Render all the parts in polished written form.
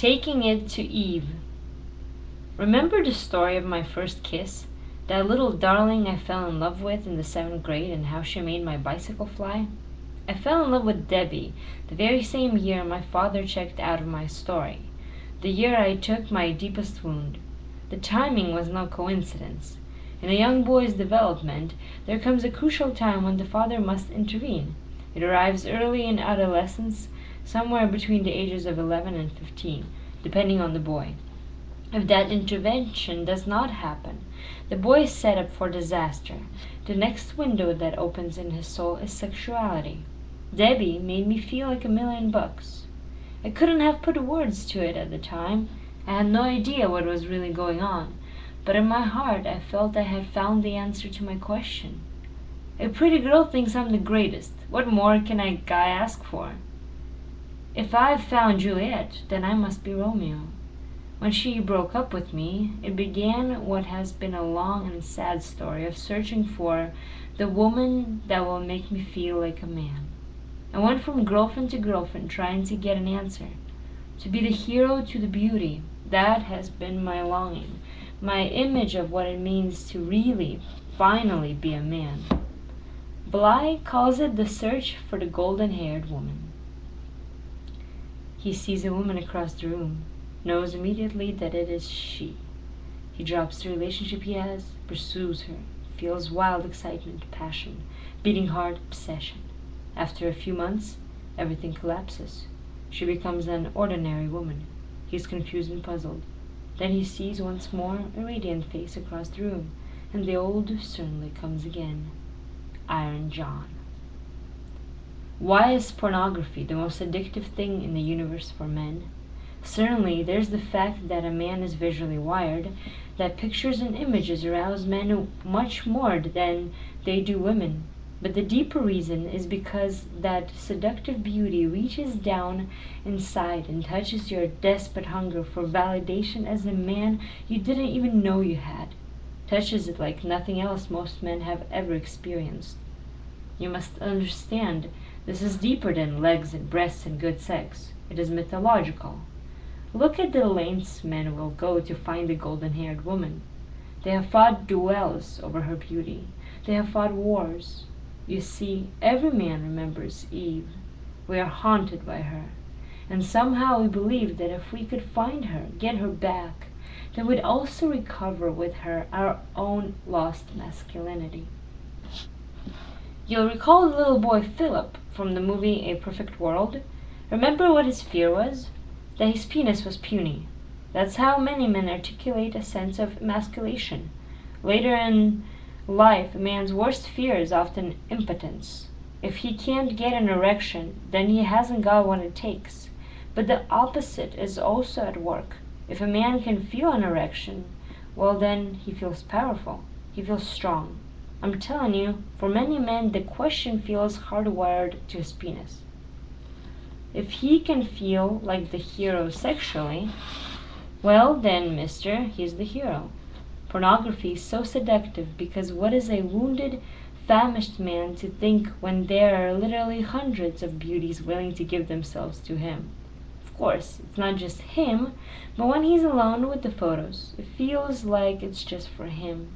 Taking it to Eve. Remember the story of my first kiss? That little darling I fell in love with in the 7th grade and how she made my bicycle fly? I fell in love with Debbie the very same year my father checked out of my story, the year I took my deepest wound. The timing was no coincidence. In a young boy's development, there comes a crucial time when the father must intervene. It arrives early in adolescence, somewhere between the ages of 11 and 15, depending on the boy. If that intervention does not happen, the boy is set up for disaster. The next window that opens in his soul is sexuality. Debbie made me feel like $1,000,000. I couldn't have put words to it at the time. I had no idea what was really going on, but in my heart I felt I had found the answer to my question. A pretty girl thinks I'm the greatest. What more can a guy ask for? If I've found Juliet, then I must be Romeo. When she broke up with me, it began what has been a long and sad story of searching for the woman that will make me feel like a man. I went from girlfriend to girlfriend trying to get an answer. To be the hero to the beauty, that has been my longing, my image of what it means to really, finally be a man. Bly calls it the search for the golden-haired woman. He sees a woman across the room, knows immediately that it is she. He drops the relationship he has, pursues her, feels wild excitement, passion, beating heart, obsession. After a few months, everything collapses. She becomes an ordinary woman. He is confused and puzzled. Then he sees once more a radiant face across the room, and the old certainly comes again. Iron John. Why is pornography the most addictive thing in the universe for men? Certainly, there's the fact that a man is visually wired, that pictures and images arouse men much more than they do women. But the deeper reason is because that seductive beauty reaches down inside and touches your desperate hunger for validation as a man you didn't even know you had. Touches it like nothing else most men have ever experienced. You must understand, this is deeper than legs and breasts and good sex. It is mythological. Look at the lengths men will go to find the golden-haired woman. They have fought duels over her beauty. They have fought wars. You see, every man remembers Eve. We are haunted by her. And somehow we believe that if we could find her, get her back, then we'd also recover with her our own lost masculinity. You'll recall the little boy Philip from the movie A Perfect World. Remember what his fear was? That his penis was puny. That's how many men articulate a sense of emasculation. Later in life, a man's worst fear is often impotence. If he can't get an erection, then he hasn't got what it takes. But the opposite is also at work. If a man can feel an erection, well then he feels powerful. He feels strong. I'm telling you, for many men, the question feels hardwired to his penis. If he can feel like the hero sexually, well then, mister, he's the hero. Pornography is so seductive because what is a wounded, famished man to think when there are literally hundreds of beauties willing to give themselves to him? Of course, it's not just him, but when he's alone with the photos, it feels like it's just for him.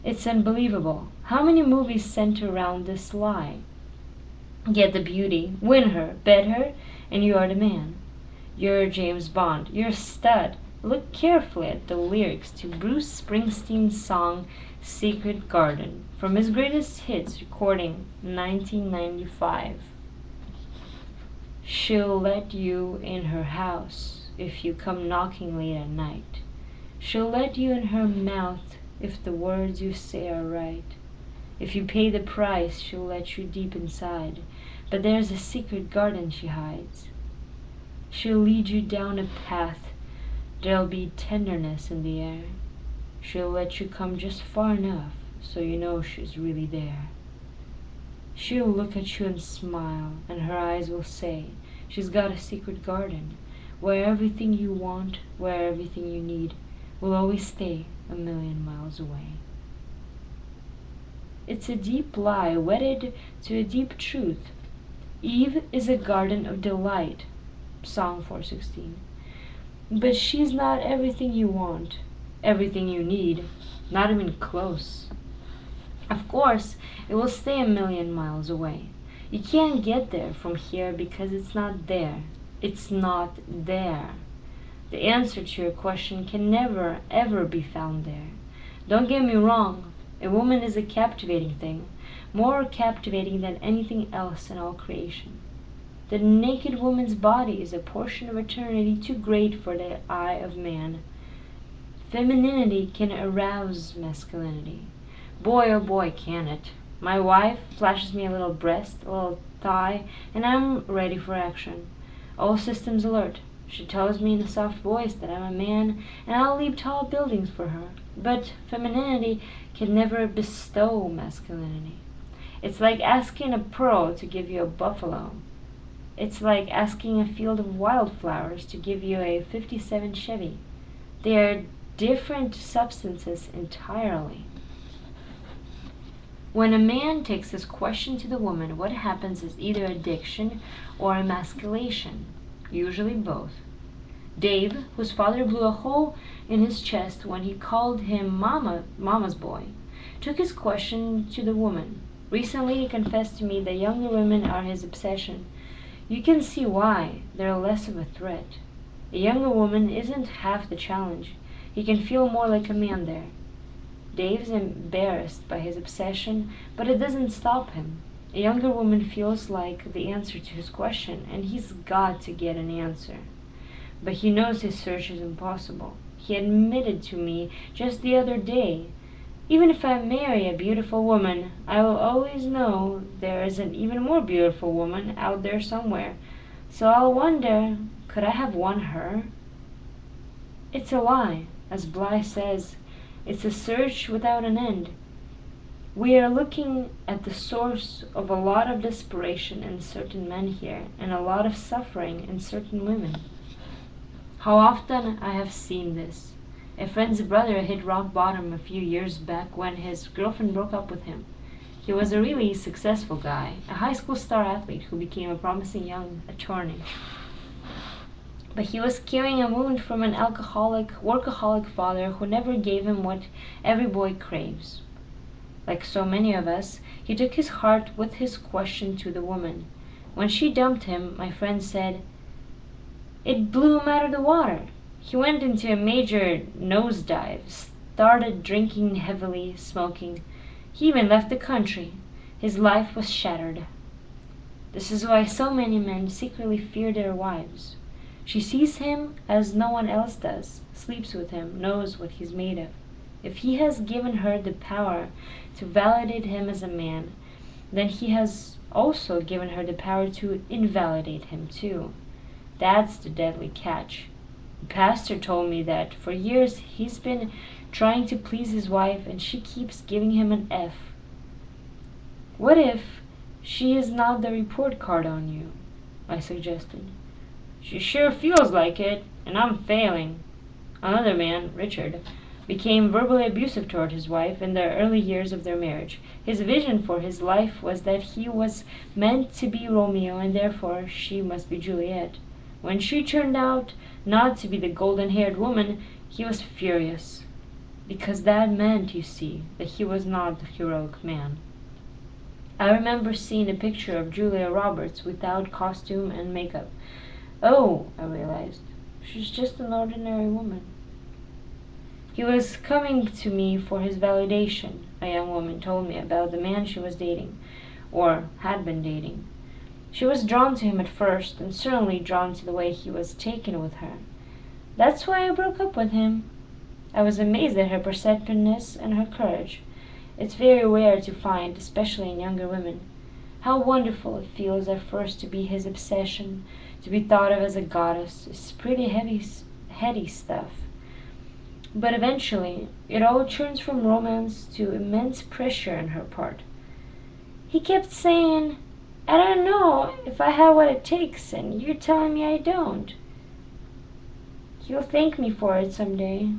It's unbelievable. How many movies center around this lie? Get the beauty, win her, bed her, and you are the man. You're James Bond. You're a stud. Look carefully at the lyrics to Bruce Springsteen's song Secret Garden from his greatest hits recording 1995. She'll let you in her house if you come knocking late at night. She'll let you in her mouth if the words you say are right. If you pay the price, she'll let you deep inside. But there's a secret garden she hides. She'll lead you down a path. There'll be tenderness in the air. She'll let you come just far enough so you know she's really there. She'll look at you and smile, and her eyes will say, she's got a secret garden, where everything you want, where everything you need, will always stay 1,000,000 miles away. It's a deep lie wedded to a deep truth. Eve is a garden of delight, Psalm 4:16. But she's not everything you want, everything you need, not even close. Of course, it will stay a million miles away. You can't get there from here because it's not there. It's not there. The answer to your question can never, ever be found there. Don't get me wrong, a woman is a captivating thing, more captivating than anything else in all creation. The naked woman's body is a portion of eternity too great for the eye of man. Femininity can arouse masculinity. Boy, oh boy, can it. My wife flashes me a little breast, a little thigh, and I'm ready for action. All systems alert. She tells me in a soft voice that I'm a man, and I'll leap tall buildings for her. But femininity can never bestow masculinity. It's like asking a pearl to give you a buffalo. It's like asking a field of wildflowers to give you a '57 Chevy. They are different substances entirely. When a man takes this question to the woman, what happens is either addiction or emasculation, usually both. Dave, whose father blew a hole in his chest when he called him Mama's boy, took his question to the woman. Recently he confessed to me that younger women are his obsession. You can see why. They're less of a threat. A younger woman isn't half the challenge. He can feel more like a man there. Dave's embarrassed by his obsession, but it doesn't stop him. A younger woman feels like the answer to his question, and he's got to get an answer. But he knows his search is impossible. He admitted to me just the other day, even if I marry a beautiful woman, I will always know there is an even more beautiful woman out there somewhere. So I'll wonder, could I have won her? It's a lie, as Bly says. It's a search without an end. We are looking at the source of a lot of desperation in certain men here, and a lot of suffering in certain women. How often I have seen this. A friend's brother hit rock bottom a few years back when his girlfriend broke up with him. He was a really successful guy, a high school star athlete who became a promising young attorney. But he was carrying a wound from an workaholic father who never gave him what every boy craves. Like so many of us, he took his heart with his question to the woman. When she dumped him, my friend said, "It blew him out of the water. He went into a major nosedive, started drinking heavily, smoking. He even left the country. His life was shattered." This is why so many men secretly fear their wives. She sees him as no one else does, sleeps with him, knows what he's made of. If he has given her the power to validate him as a man, then he has also given her the power to invalidate him too. That's the deadly catch. The pastor told me that for years he's been trying to please his wife and she keeps giving him an F. What if she is not the report card on you? I suggested. She sure feels like it, and I'm failing. Another man, Richard, became verbally abusive toward his wife in the early years of their marriage. His vision for his life was that he was meant to be Romeo and therefore she must be Juliet. When she turned out not to be the golden-haired woman, he was furious. Because that meant, you see, that he was not the heroic man. I remember seeing a picture of Julia Roberts without costume and makeup. Oh, I realized, she's just an ordinary woman. He was coming to me for his validation, a young woman told me about the man she was dating, or had been dating. She was drawn to him at first, and certainly drawn to the way he was taken with her. That's why I broke up with him. I was amazed at her perceptiveness and her courage. It's very rare to find, especially in younger women. How wonderful it feels at first to be his obsession, to be thought of as a goddess. It's pretty heady stuff. But eventually, it all turns from romance to immense pressure on her part. He kept saying, "I don't know if I have what it takes, and you're telling me I don't. You'll thank me for it someday."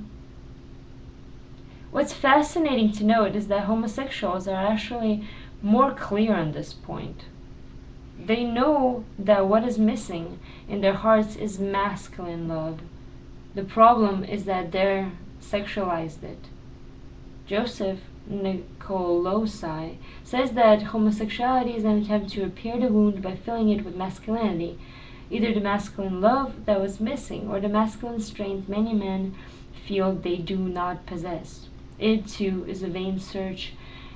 What's fascinating to note is that homosexuals are actually more clear on this point. They know that what is missing in their hearts is masculine love. The problem is that they're sexualized it. Joseph Nicolosi says that homosexuality is an attempt to repair the wound by filling it with masculinity, either the masculine love that was missing or the masculine strength many men feel they do not possess. It, too, is a vain search,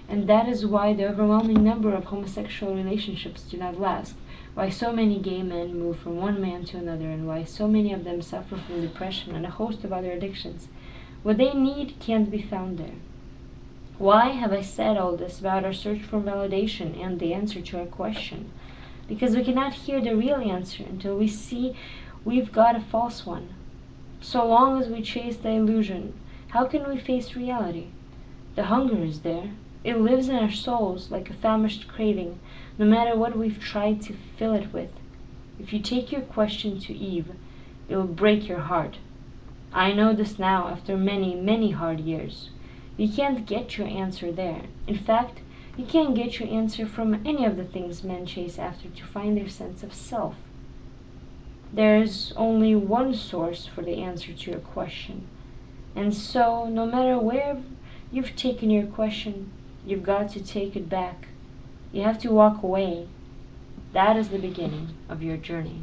and that is why the overwhelming number of homosexual relationships do not last, why so many gay men move from one man to another, and why so many of them suffer from depression and a host of other addictions. What they need can't be found there. Why have I said all this about our search for validation and the answer to our question? Because we cannot hear the real answer until we see we've got a false one. So long as we chase the illusion, how can we face reality? The hunger is there. It lives in our souls like a famished craving, no matter what we've tried to fill it with. If you take your question to Eve, it will break your heart. I know this now after many, many hard years. You can't get your answer there. In fact, you can't get your answer from any of the things men chase after to find their sense of self. There's only one source for the answer to your question. And so, no matter where you've taken your question, you've got to take it back. You have to walk away. That is the beginning of your journey.